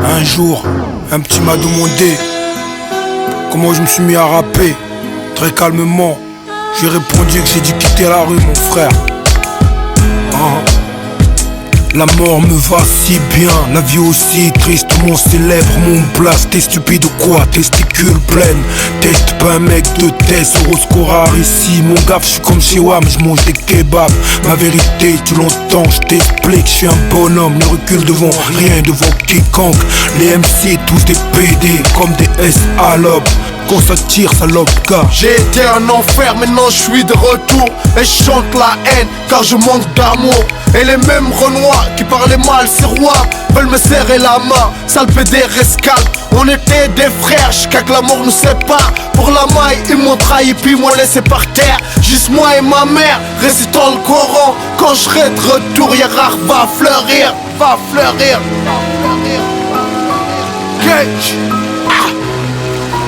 Un jour, un petit m'a demandé comment je me suis mis à rapper. Très calmement, je lui ai répondu que j'ai dû quitter la rue, mon frère. La mort me va si bien, la vie aussi triste, mon célèbre, mon blast. T'es stupide ou quoi, testicules pleines. Teste pas un mec de test, Euroscorar ici. Mon gaffe, je suis comme chez WAM, je mange des kebabs. Ma vérité, tu l'entends, je t'explique, je suis un bonhomme. Ne recule devant rien, devant quiconque. Les MC, tous des PD, comme des S à l'aube. Quand ça tire, salope gars. J'ai été un enfer, maintenant je suis de retour. Et je chante la haine, car je manque d'amour. Et les mêmes renois qui parlaient mal, ces rois veulent me serrer la main, sale pédé rescale. On était des frères, jusqu'à que la mort nous sépare. Pour la maille, ils m'ont trahi puis m'ont laissé par terre. Juste moi et ma mère, récitant le Coran. Quand je serai de retour, Yarar va fleurir, va fleurir, va fleurir. Cage.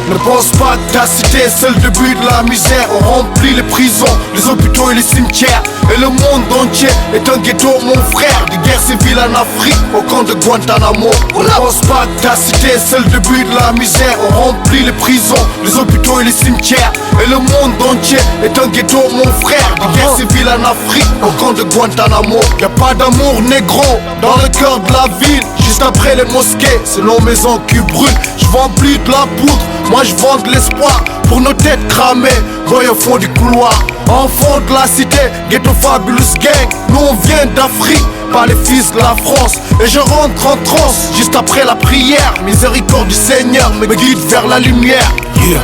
Ne pense pas que ta cité c'est le début de la misère. On remplit les prisons, les hôpitaux et les cimetières. Et le monde entier est un ghetto mon frère. Des guerres civiles en Afrique, au camp de Guantanamo. Ne pense pas que ta cité c'est le début de la misère. On remplit les prisons, les hôpitaux et les cimetières. Et le monde entier est un ghetto mon frère. Des guerres civiles en Afrique, au camp de Guantanamo. Y'a pas d'amour négro dans le cœur de la ville. Juste après les mosquées, c'est nos maisons qui brûlent. Je vends plus de la poudre, moi je vends de l'espoir pour nos têtes cramées, boy au fond du couloir. Enfants de la cité, ghetto fabulous gang. Nous on vient d'Afrique, pas les fils de la France. Et je rentre en transe, juste après la prière. Miséricorde du Seigneur me guide vers la lumière. Yeah.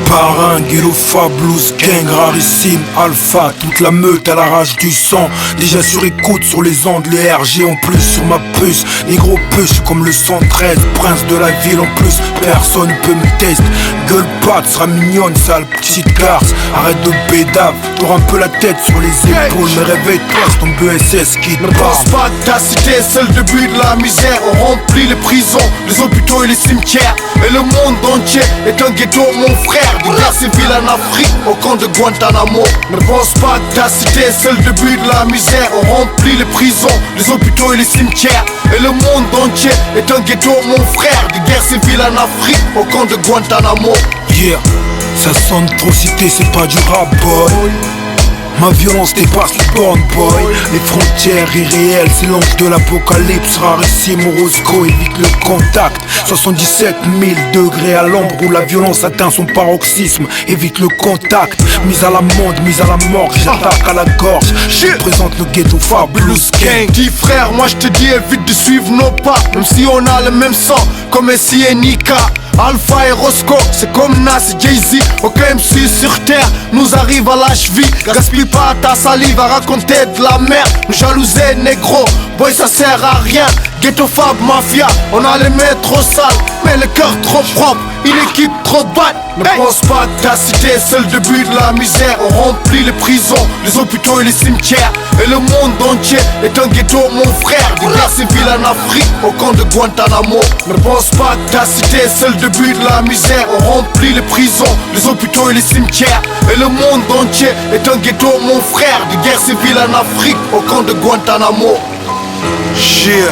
Parrain, ghetto fabulous gang, rarissime, alpha. Toute la meute à la rage du sang. Déjà sur écoute sur les ondes, les RG en plus sur ma puce. Les gros puces comme le 113, prince de la ville en plus. Personne peut me tester. Gueule patte, sera mignonne, sale petite garce. Arrête de bédave, t'auras un peu la tête sur les épaules. Mais réveille-toi, c'est ton BSS qui te Ne pense pas que ta cité c'est le début de la misère. On remplit les prisons, les hôpitaux et les cimetières. Et le monde entier est un ghetto mon frère. Des guerres civiles en Afrique, au camp de Guantanamo. Ne pense pas que ta cité c'est le début de la misère. On remplit les prisons, les hôpitaux et les cimetières. Et le monde entier est un ghetto mon frère. Des guerres civiles en Afrique, au camp de Guantanamo. Yeah, ça sonne trop cité, c'est pas du rap boy. Ma violence dépasse les bornes boy. Les frontières irréelles, c'est l'ange de l'apocalypse. Rarissime Orozco, évite le contact. 77 000 degrés à l'ombre où la violence atteint son paroxysme. Évite le contact, mise à l'amende, mise à la mort. J'attaque à la gorge, je représente le ghetto fabulous gang. Dis frère, moi je te dis évite de suivre nos pas. Même si on a le même sang, comme Messi et Nika. Alpha et Roscoe, c'est comme Nas et Jay-Z. Aucun MC sur terre nous arrive à la cheville. Gaspille pas ta salive à raconter de la merde. Nous jalouser négro, boy ça sert à rien. Ghetto Fab Mafia, on a les mains trop sales, mais le cœur trop propre, une équipe trop bad. Ne pense pas que ta cité c'est le début de la misère. On remplit les prisons, les hôpitaux et les cimetières. Et le monde entier est un ghetto mon frère. Des guerres civiles en Afrique, au camp de Guantanamo. Ne pense pas que ta cité c'est le début de la misère. On remplit les prisons, les hôpitaux et les cimetières. Et le monde entier est un ghetto mon frère. Des guerres civiles en Afrique, au camp de Guantanamo. Chier.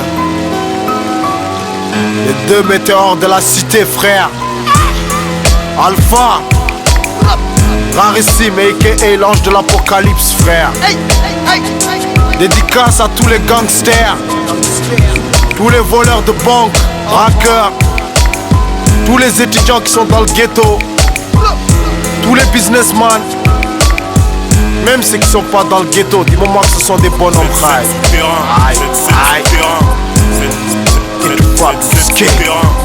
Les deux météores de la cité frère. Alpha, rarissime aka l'ange de l'apocalypse frère. Dédicace à tous les gangsters, tous les voleurs de banque, braqueurs, tous les étudiants qui sont dans le ghetto, tous les businessmen, même ceux qui sont pas dans le ghetto, du moment que ce sont des bonhommes. Aïe, aïe, aïe.